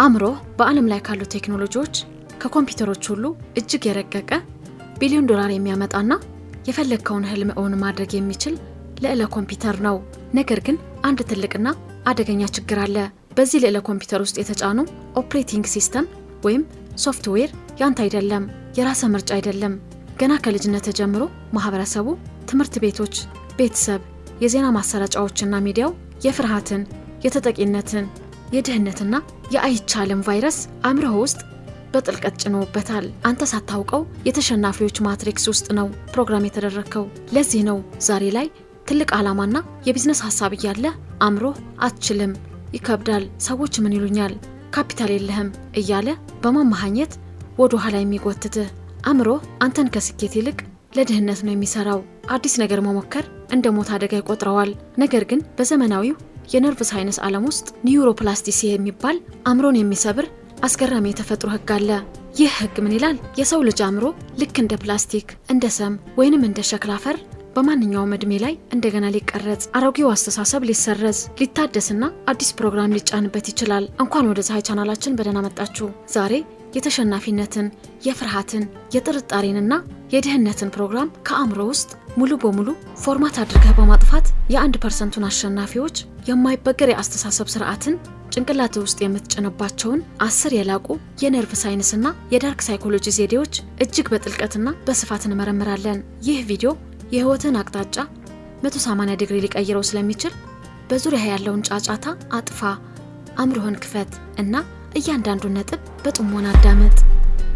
አእምሮ በዓለም ላይ ካሉ ቴክኖሎጂዎች ከኮምፒውተሮች ሁሉ እጅግ የረቀቀ ቢሊዮን ዶላር የሚያመጣና የፈለግከውን ህልም እውን ማድረግ የሚችል ልዕለ ኮምፒውተር ነው። ነገር ግን አንድ ትልቅና አደገኛ ችግር አለ። በዚህ ልዕለ ኮምፒውተር ውስጥ የተጫኑ ኦፕሬቲንግ ሲስተም ወይም ሶፍትዌር ያንተ አይደለም፣ የራስ ምርጫ አይደለም። ገና ከልጅነት ጀምሮ ማህበረሰቡ፣ ትምህርት ቤቶች፣ ቤተሰብ፣ የዜና ማሰራጫዎችና ሚዲያው የፍርሃትን፣ የተጠቂነትን፣ የድህነትና የአይቻልም ቫይረስ አእምሮህ ውስጥ በጥልቀት ጭኖበታል። አንተ ሳታውቀው የተሸናፊዎች ማትሪክስ ውስጥ ነው ፕሮግራም የተደረከው። ለዚህ ነው ዛሬ ላይ ትልቅ ዓላማና የቢዝነስ ሐሳብ እያለ አእምሮህ አትችልም፣ ይከብዳል፣ ሰዎች ምን ይሉኛል፣ ካፒታል የለህም እያለ በማማሃኘት ወደ ኋላ የሚጎትትህ። አእምሮህ አንተን ከስኬት ይልቅ ለድህነት ነው የሚሰራው። አዲስ ነገር መሞከር እንደ ሞት አደጋ ይቆጥረዋል። ነገር ግን በዘመናዊው የነርቭ ሳይንስ ዓለም ውስጥ ኒውሮፕላስቲሲ የሚባል አእምሮን የሚሰብር አስገራሚ የተፈጥሮ ህግ አለ። ይህ ህግ ምን ይላል? የሰው ልጅ አእምሮ ልክ እንደ ፕላስቲክ፣ እንደ ሰም ወይንም እንደ ሸክላ አፈር በማንኛውም እድሜ ላይ እንደገና ሊቀረጽ፣ አሮጌው አስተሳሰብ ሊሰረዝ፣ ሊታደስና አዲስ ፕሮግራም ሊጫንበት ይችላል። እንኳን ወደ ፀሐይ ቻናላችን በደህና መጣችሁ። ዛሬ የተሸናፊነትን፣ የፍርሃትን፣ የጥርጣሬንና የድህነትን ፕሮግራም ከአእምሮ ውስጥ ሙሉ በሙሉ ፎርማት አድርገህ በማጥፋት የ1%ቱን አሸናፊዎች የማይበገር የአስተሳሰብ ስርዓትን ጭንቅላት ውስጥ የምትጭንባቸውን 10 የላቁ የነርቭ ሳይንስና የዳርክ ሳይኮሎጂ ዘዴዎች እጅግ በጥልቀትና በስፋት እንመረምራለን። ይህ ቪዲዮ የህይወትን አቅጣጫ 180 ዲግሪ ሊቀይረው ስለሚችል በዙሪያ ያለውን ጫጫታ አጥፋ፣ አእምሮህን ክፈት እና እያንዳንዱን ነጥብ በጥሞና አዳምጥ።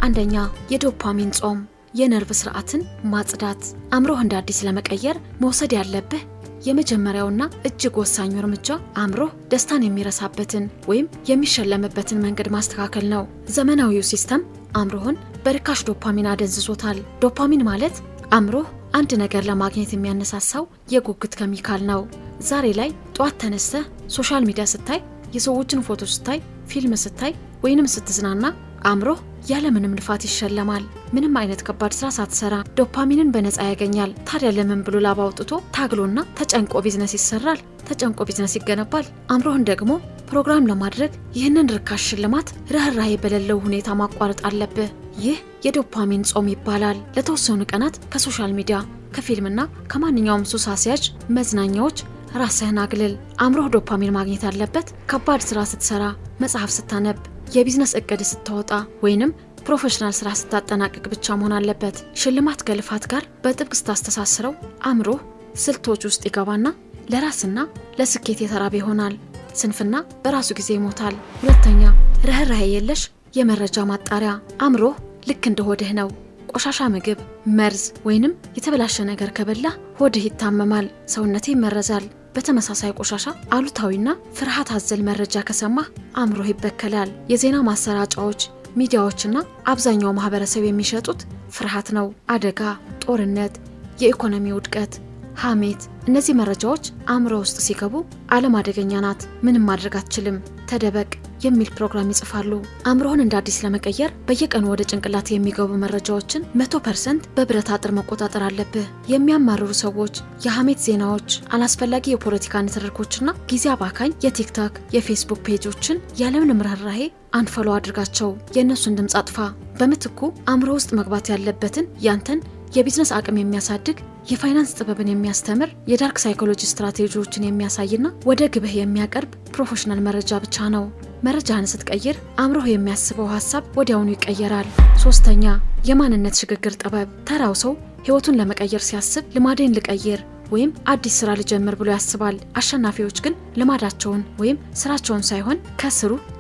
አንደኛ፣ የዶፓሚን ጾም፣ የነርቭ ስርዓትን ማጽዳት። አእምሮህ እንደ አዲስ ለመቀየር መውሰድ ያለብህ የመጀመሪያውና እጅግ ወሳኙ እርምጃ አእምሮህ ደስታን የሚረሳበትን ወይም የሚሸለምበትን መንገድ ማስተካከል ነው። ዘመናዊው ሲስተም አእምሮህን በርካሽ ዶፓሚን አደንዝዞታል። ዶፓሚን ማለት አእምሮህ አንድ ነገር ለማግኘት የሚያነሳሳው የጉጉት ኬሚካል ነው። ዛሬ ላይ ጧት ተነስተህ ሶሻል ሚዲያ ስታይ፣ የሰዎችን ፎቶ ስታይ፣ ፊልም ስታይ ወይንም ስትዝናና አእምሮህ ያለምንም ልፋት ይሸለማል። ምንም አይነት ከባድ ስራ ሳትሰራ ዶፓሚንን በነፃ ያገኛል። ታዲያ ለምን ብሎ ላብ አውጥቶ ታግሎና ተጨንቆ ቢዝነስ ይሰራል? ተጨንቆ ቢዝነስ ይገነባል? አእምሮህን ደግሞ ፕሮግራም ለማድረግ ይህንን ርካሽ ሽልማት ርህራሄ በሌለው ሁኔታ ማቋረጥ አለብህ። ይህ የዶፓሚን ጾም ይባላል። ለተወሰኑ ቀናት ከሶሻል ሚዲያ፣ ከፊልምና ከማንኛውም ሱስ አስያዥ መዝናኛዎች ራስህን አግልል። አእምሮህ ዶፓሚን ማግኘት አለበት ከባድ ስራ ስትሰራ፣ መጽሐፍ ስታነብ፣ የቢዝነስ እቅድ ስትወጣ ወይንም ፕሮፌሽናል ስራ ስታጠናቅቅ ብቻ መሆን አለበት። ሽልማት ከልፋት ጋር በጥብቅ ስታስተሳስረው አእምሮህ ስልቶች ውስጥ ይገባና ለራስና ለስኬት የተራበ ይሆናል። ስንፍና በራሱ ጊዜ ይሞታል። ሁለተኛ፣ ርህራሄ የለሽ የመረጃ ማጣሪያ። አእምሮህ ልክ እንደ ሆድህ ነው። ቆሻሻ ምግብ፣ መርዝ ወይንም የተበላሸ ነገር ከበላ ሆድህ ይታመማል፣ ሰውነትህ ይመረዛል። በተመሳሳይ ቆሻሻ፣ አሉታዊና ፍርሃት አዘል መረጃ ከሰማህ አእምሮህ ይበከላል። የዜና ማሰራጫዎች፣ ሚዲያዎችና አብዛኛው ማህበረሰብ የሚሸጡት ፍርሃት ነው። አደጋ፣ ጦርነት፣ የኢኮኖሚ ውድቀት፣ ሐሜት። እነዚህ መረጃዎች አእምሮ ውስጥ ሲገቡ ዓለም አደገኛ ናት፣ ምንም ማድረግ አትችልም፣ ተደበቅ የሚል ፕሮግራም ይጽፋሉ። አእምሮህን እንደ አዲስ ለመቀየር በየቀኑ ወደ ጭንቅላት የሚገቡ መረጃዎችን 100% በብረት አጥር መቆጣጠር አለብህ። የሚያማርሩ ሰዎች፣ የሐሜት ዜናዎች፣ አላስፈላጊ የፖለቲካ ንትርኮችና ጊዜ አባካኝ የቲክቶክ፣ የፌስቡክ ፔጆችን ያለምንም ርህራሄ አንፈሎ አድርጋቸው። የእነሱን ድምፅ አጥፋ። በምትኩ አእምሮ ውስጥ መግባት ያለበትን ያንተን የቢዝነስ አቅም የሚያሳድግ፣ የፋይናንስ ጥበብን የሚያስተምር፣ የዳርክ ሳይኮሎጂ ስትራቴጂዎችን የሚያሳይና ወደ ግብህ የሚያቀርብ ፕሮፌሽናል መረጃ ብቻ ነው። መረጃህን ስትቀይር አእምሮህ የሚያስበው ሐሳብ ወዲያውኑ ይቀየራል። ሶስተኛ፣ የማንነት ሽግግር ጥበብ። ተራው ሰው ህይወቱን ለመቀየር ሲያስብ ልማዴን ልቀይር ወይም አዲስ ስራ ልጀምር ብሎ ያስባል። አሸናፊዎች ግን ልማዳቸውን ወይም ስራቸውን ሳይሆን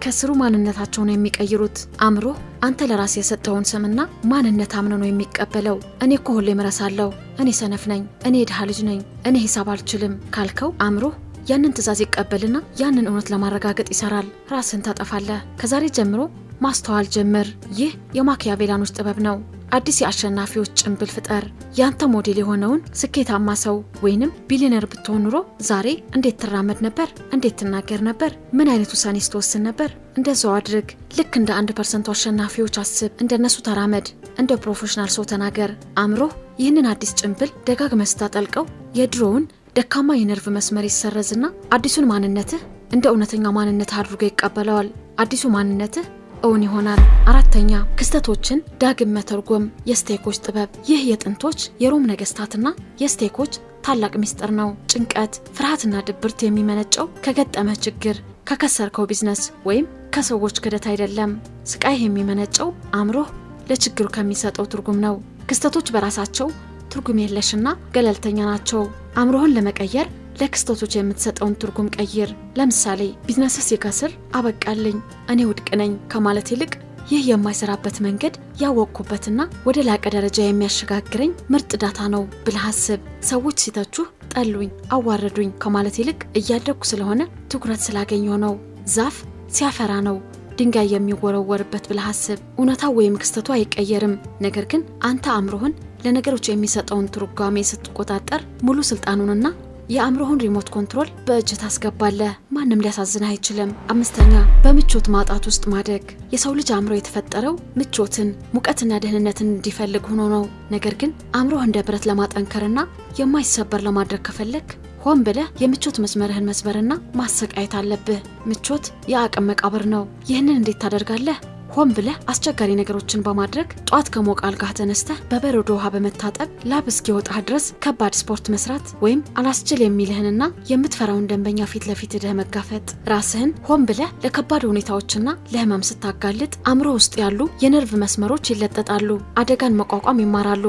ከስሩ ማንነታቸውን የሚቀይሩት። አእምሮህ አንተ ለራስ የሰጠውን ስምና ማንነት አምኖ ነው የሚቀበለው። እኔ እኮ ሁሌም እረሳለሁ፣ እኔ ሰነፍ ነኝ፣ እኔ የድሃ ልጅ ነኝ፣ እኔ ሂሳብ አልችልም ካልከው አእምሮህ ያንን ትዕዛዝ ይቀበልና ያንን እውነት ለማረጋገጥ ይሰራል። ራስን ታጠፋለህ። ከዛሬ ጀምሮ ማስተዋል ጀምር። ይህ የማኪያቬሊያኖች ጥበብ ነው። አዲስ የአሸናፊዎች ጭንብል ፍጠር። ያንተ ሞዴል የሆነውን ስኬታማ ሰው ወይንም ቢሊየነር ብትሆን ኑሮ ዛሬ እንዴት ትራመድ ነበር? እንዴት ትናገር ነበር? ምን አይነት ውሳኔ ስትወስን ነበር? እንደዛው አድርግ። ልክ እንደ 1% አሸናፊዎች አስብ፣ እንደነሱ ተራመድ፣ እንደ ፕሮፌሽናል ሰው ተናገር። አእምሮህ ይህንን አዲስ ጭንብል ደጋግመህ ስታጠልቀው የድሮውን ደካማ የነርቭ መስመር ይሰረዝና አዲሱን ማንነትህ እንደ እውነተኛ ማንነት አድርጎ ይቀበለዋል። አዲሱ ማንነትህ እውን ይሆናል። አራተኛ ክስተቶችን ዳግም መተርጎም፣ የስቴኮች ጥበብ። ይህ የጥንቶች የሮም ነገስታትና የስቴኮች ታላቅ ሚስጥር ነው። ጭንቀት፣ ፍርሃትና ድብርት የሚመነጨው ከገጠመ ችግር፣ ከከሰርከው ቢዝነስ ወይም ከሰዎች ክደት አይደለም። ስቃይ የሚመነጨው አእምሮህ ለችግሩ ከሚሰጠው ትርጉም ነው። ክስተቶች በራሳቸው ትርጉም የለሽና ገለልተኛ ናቸው። አእምሮህን ለመቀየር ለክስተቶች የምትሰጠውን ትርጉም ቀይር። ለምሳሌ ቢዝነስ ሲከስር አበቃልኝ እኔ ውድቅ ነኝ ከማለት ይልቅ ይህ የማይሰራበት መንገድ ያወቅኩበትና ወደ ላቀ ደረጃ የሚያሸጋግረኝ ምርጥ ዳታ ነው ብለህ አስብ። ሰዎች ሲተቹህ ጠሉኝ፣ አዋረዱኝ ከማለት ይልቅ እያደግኩ ስለሆነ ትኩረት ስላገኘው ነው። ዛፍ ሲያፈራ ነው ድንጋይ የሚወረወርበት ብለህ አስብ። እውነታው ወይም ክስተቱ አይቀየርም፣ ነገር ግን አንተ አእምሮህን ለነገሮች የሚሰጠውን ትርጓሜ ስትቆጣጠር ሙሉ ስልጣኑንና የአእምሮህን ሪሞት ኮንትሮል በእጅ ታስገባለህ። ማንም ሊያሳዝንህ አይችልም። አምስተኛ በምቾት ማጣት ውስጥ ማደግ። የሰው ልጅ አእምሮ የተፈጠረው ምቾትን፣ ሙቀትና ደህንነትን እንዲፈልግ ሆኖ ነው። ነገር ግን አእምሮህ እንደ ብረት ለማጠንከርና የማይሰበር ለማድረግ ከፈለክ ሆን ብለህ የምቾት መስመርህን መስበርና ማሰቃየት አለብህ። ምቾት የአቅም መቃብር ነው። ይህንን እንዴት ታደርጋለህ? ሆን ብለህ አስቸጋሪ ነገሮችን በማድረግ ጧት ከሞቀ አልጋህ ተነስተህ በበረዶ ውሃ በመታጠብ ላብ እስኪወጣህ ድረስ ከባድ ስፖርት መስራት፣ ወይም አላስችል የሚልህንና የምትፈራውን ደንበኛ ፊት ለፊት ሄደህ መጋፈጥ። ራስህን ሆን ብለህ ለከባድ ሁኔታዎችና ለህመም ስታጋልጥ አእምሮ ውስጥ ያሉ የነርቭ መስመሮች ይለጠጣሉ፣ አደጋን መቋቋም ይማራሉ፣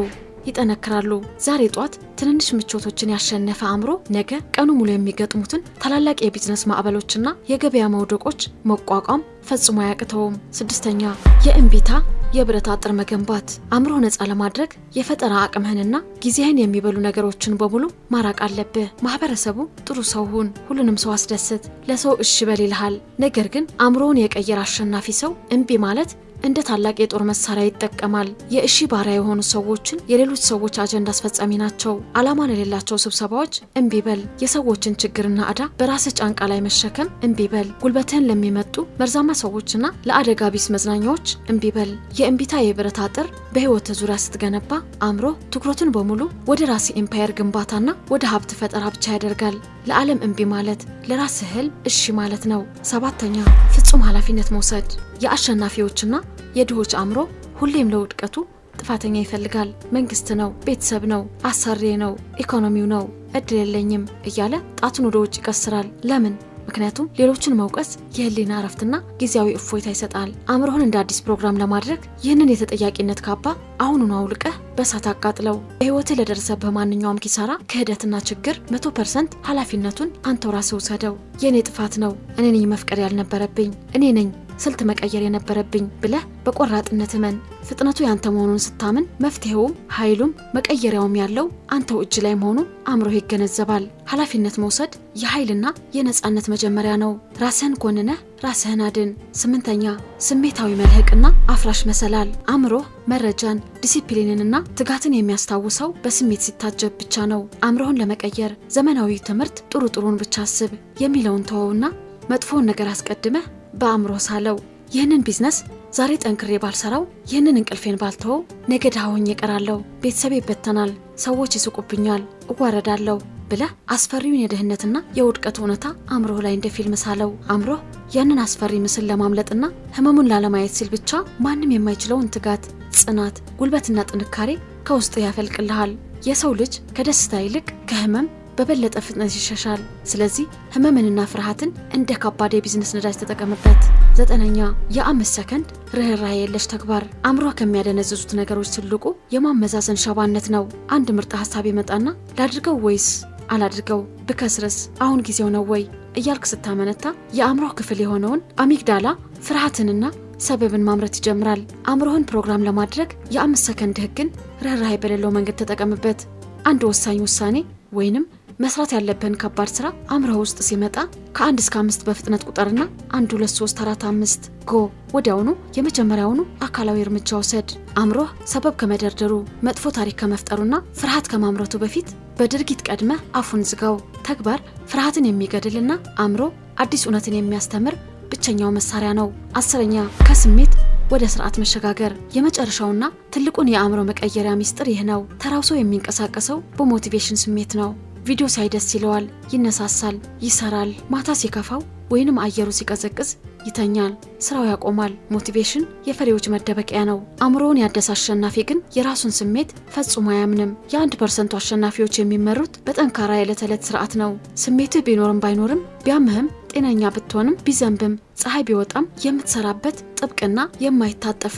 ይጠነክራሉ። ዛሬ ጧት ትንንሽ ምቾቶችን ያሸነፈ አእምሮ ነገ ቀኑ ሙሉ የሚገጥሙትን ታላላቅ የቢዝነስ ማዕበሎችና የገበያ መውደቆች መቋቋም ፈጽሞ አያቅተውም። ስድስተኛ የእምቢታ የብረት አጥር መገንባት። አእምሮ ነፃ ለማድረግ የፈጠራ አቅምህንና ጊዜህን የሚበሉ ነገሮችን በሙሉ ማራቅ አለብህ። ማህበረሰቡ ጥሩ ሰው ሁን፣ ሁሉንም ሰው አስደስት፣ ለሰው እሺ በል ይልሃል። ነገር ግን አእምሮውን የቀየረ አሸናፊ ሰው እምቢ ማለት እንደ ታላቅ የጦር መሳሪያ ይጠቀማል። የእሺ ባሪያ የሆኑ ሰዎችን የሌሎች ሰዎች አጀንዳ አስፈጻሚ ናቸው። ዓላማ ለሌላቸው ስብሰባዎች እምቢ በል። የሰዎችን ችግርና ዕዳ በራስህ ጫንቃ ላይ መሸከም እምቢ በል። ጉልበትህን ለሚመጡ መርዛማ ሰዎችና ለአደጋ ቢስ መዝናኛዎች እምቢ በል። የእምቢታ የብረት አጥር በህይወት ዙሪያ ስትገነባ አእምሮ ትኩረቱን በሙሉ ወደ ራስ ኤምፓየር ግንባታና ወደ ሀብት ፈጠራ ብቻ ያደርጋል። ለዓለም እምቢ ማለት ለራስህ ህልም እሺ ማለት ነው። ሰባተኛ ፍጹም ኃላፊነት መውሰድ። የአሸናፊዎችና የድሆች አእምሮ ሁሌም ለውድቀቱ ጥፋተኛ ይፈልጋል። መንግስት ነው፣ ቤተሰብ ነው፣ አሰሪ ነው፣ ኢኮኖሚው ነው፣ እድል የለኝም እያለ ጣቱን ወደ ውጭ ይቀስራል። ለምን? ምክንያቱም ሌሎችን መውቀስ የህሊና እረፍትና ጊዜያዊ እፎይታ ይሰጣል። አእምሮህን እንደ አዲስ ፕሮግራም ለማድረግ ይህንን የተጠያቂነት ካባ አሁኑኑ አውልቀህ በእሳት አቃጥለው። በህይወትህ ለደረሰብህ ማንኛውም ኪሳራ፣ ክህደትና ችግር 100% ኃላፊነቱን አንተው ራስህ ውሰደው። የእኔ ጥፋት ነው፣ እኔ ነኝ መፍቀድ ያልነበረብኝ፣ እኔ ነኝ ስልት መቀየር የነበረብኝ ብለህ በቆራጥነት እመን። ፍጥነቱ ያንተ መሆኑን ስታምን መፍትሄውም ኃይሉም መቀየሪያውም ያለው አንተው እጅ ላይ መሆኑን አእምሮህ ይገነዘባል። ኃላፊነት መውሰድ የኃይልና የነጻነት መጀመሪያ ነው። ራስህን ኮንነህ ራስህን አድን። ስምንተኛ ስሜታዊ መልህቅና አፍራሽ መሰላል። አእምሮህ መረጃን፣ ዲሲፕሊንንና ትጋትን የሚያስታውሰው በስሜት ሲታጀብ ብቻ ነው። አእምሮህን ለመቀየር ዘመናዊ ትምህርት ጥሩን ብቻ አስብ የሚለውን ተወውና መጥፎውን ነገር አስቀድመህ በአእምሮ ሳለው። ይህንን ቢዝነስ ዛሬ ጠንክሬ ባልሰራው፣ ይህንን እንቅልፌን ባልተወው ነገ ድሃ ሆኜ እቀራለሁ፣ ቤተሰቤ ይበተናል፣ ሰዎች ይስቁብኛል፣ እዋረዳለሁ ብለህ አስፈሪውን የድህነትና የውድቀት እውነታ አእምሮህ ላይ እንደ ፊልም ሳለው። አእምሮህ ያንን አስፈሪ ምስል ለማምለጥና ህመሙን ላለማየት ሲል ብቻ ማንም የማይችለውን ትጋት፣ ጽናት፣ ጉልበትና ጥንካሬ ከውስጥ ያፈልቅልሃል። የሰው ልጅ ከደስታ ይልቅ ከህመም በበለጠ ፍጥነት ይሸሻል። ስለዚህ ህመምንና ፍርሃትን እንደ ከባድ የቢዝነስ ነዳጅ ተጠቀምበት። ዘጠነኛ የ5 ሰከንድ ርህራሄ የለሽ ተግባር። አእምሮ ከሚያደነዝዙት ነገሮች ትልቁ የማመዛዘን ሻባነት ነው። አንድ ምርጥ ሀሳብ ይመጣና ላድርገው ወይስ አላድርገው፣ ብከስርስ፣ አሁን ጊዜው ነው ወይ እያልክ ስታመነታ የአእምሮ ክፍል የሆነውን አሚግዳላ ፍርሃትንና ሰበብን ማምረት ይጀምራል። አእምሮህን ፕሮግራም ለማድረግ የ5 ሰከንድ ህግን ርህራሄ በሌለው መንገድ ተጠቀምበት። አንድ ወሳኝ ውሳኔ ወይንም መስራት ያለብን ከባድ ስራ አእምሮህ ውስጥ ሲመጣ ከ1 እስከ 5 በፍጥነት ቁጠርና 1 2 3 4 5 ጎ። ወዲያውኑ የመጀመሪያውኑ አካላዊ እርምጃ ውሰድ። አእምሮህ ሰበብ ከመደርደሩ፣ መጥፎ ታሪክ ከመፍጠሩና ፍርሃት ከማምረቱ በፊት በድርጊት ቀድመህ አፉን ዝጋው። ተግባር ፍርሃትን የሚገድልና አእምሮ አዲስ እውነትን የሚያስተምር ብቸኛው መሳሪያ ነው። 10ኛ ከስሜት ወደ ስርዓት መሸጋገር። የመጨረሻውና ትልቁን የአእምሮ መቀየሪያ ሚስጥር ይህ ነው። ተራው ሰው የሚንቀሳቀሰው በሞቲቬሽን ስሜት ነው። ቪዲዮ ሳይ ደስ ይለዋል፣ ይነሳሳል፣ ይሰራል። ማታ ሲከፋው ወይንም አየሩ ሲቀዘቅዝ ይተኛል፣ ስራው ያቆማል። ሞቲቬሽን የፈሪዎች መደበቂያ ነው። አእምሮውን ያደሰ አሸናፊ ግን የራሱን ስሜት ፈጽሞ አያምንም። የ1% አሸናፊዎች የሚመሩት በጠንካራ የዕለት ተዕለት ስርዓት ነው። ስሜትህ ቢኖርም ባይኖርም፣ ቢያምህም ጤነኛ ብትሆንም ቢዘንብም ፀሐይ ቢወጣም የምትሰራበት ጥብቅና የማይታጠፍ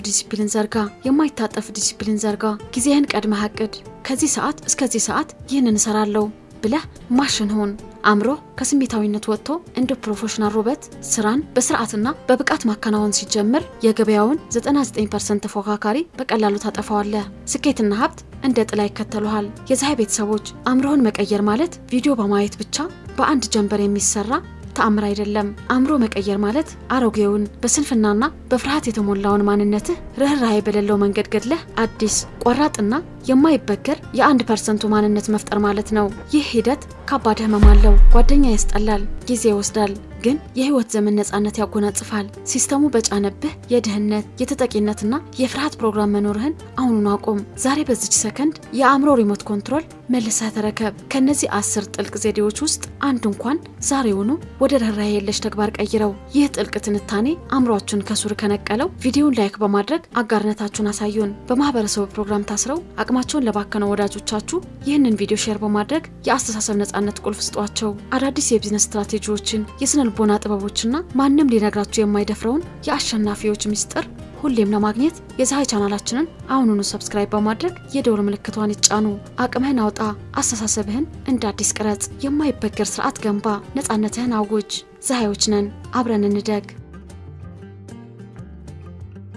ዲሲፕሊን ዘርጋ። ጊዜህን ቀድመህ አቅድ። ከዚህ ሰዓት እስከዚህ ሰዓት ይህንን እሰራለሁ ብለህ ማሽን ሁን። አእምሮ ከስሜታዊነት ወጥቶ እንደ ፕሮፌሽናል ሮቦት ስራን በስርዓትና በብቃት ማከናወን ሲጀምር የገበያውን 99% ተፎካካሪ በቀላሉ ታጠፋዋለህ። ስኬትና ሀብት እንደ ጥላ ይከተሉሃል። የፀሐይ ቤተሰቦች፣ አእምሮህን መቀየር ማለት ቪዲዮ በማየት ብቻ በአንድ ጀንበር የሚሰራ ተአምር አይደለም። አእምሮ መቀየር ማለት አሮጌውን በስንፍናና በፍርሃት የተሞላውን ማንነትህ ርህራሄ በሌለው መንገድ ገድለህ አዲስ ቆራጥና የማይበገር የ1% ማንነት መፍጠር ማለት ነው። ይህ ሂደት ከባድ ህመም አለው። ጓደኛ ያስጠላል፣ ጊዜ ይወስዳል፣ ግን የህይወት ዘመን ነጻነት ያጎናጽፋል። ሲስተሙ በጫነብህ የድህነት የተጠቂነትና የፍርሃት ፕሮግራም መኖርህን አሁኑን አቁም። ዛሬ በዚች ሰከንድ የአእምሮ ሪሞት ኮንትሮል መልሰህ ተረከብ። ከነዚህ 10 ጥልቅ ዘዴዎች ውስጥ አንዱ እንኳን ዛሬውኑ ወደ ርህራሄ የለሽ ተግባር ቀይረው። ይህ ጥልቅ ትንታኔ አእምሮአችሁን ከሱር ከነቀለው ቪዲዮን ላይክ በማድረግ አጋርነታችሁን አሳዩን። በማህበረሰቡ ፕሮግራም ታስረው አቅማቸውን ለባከነው ወዳጆቻችሁ ይህንን ቪዲዮ ሼር በማድረግ የአስተሳሰብ ነጻነት ቁልፍ ስጧቸው። አዳዲስ የቢዝነስ ስትራቴጂዎችን፣ የስነ ልቦና ጥበቦችና ማንም ሊነግራችሁ የማይደፍረውን የአሸናፊዎች ምስጢር ሁሌም ለማግኘት የፀሐይ ቻናላችንን አሁኑኑ ሰብስክራይብ በማድረግ የደወል ምልክቷን ይጫኑ። አቅምህን አውጣ፣ አስተሳሰብህን እንደ አዲስ ቅረጽ፣ የማይበገር ስርዓት ገንባ፣ ነጻነትህን አውጅ። ፀሐዮች ነን፣ አብረን እንደግ።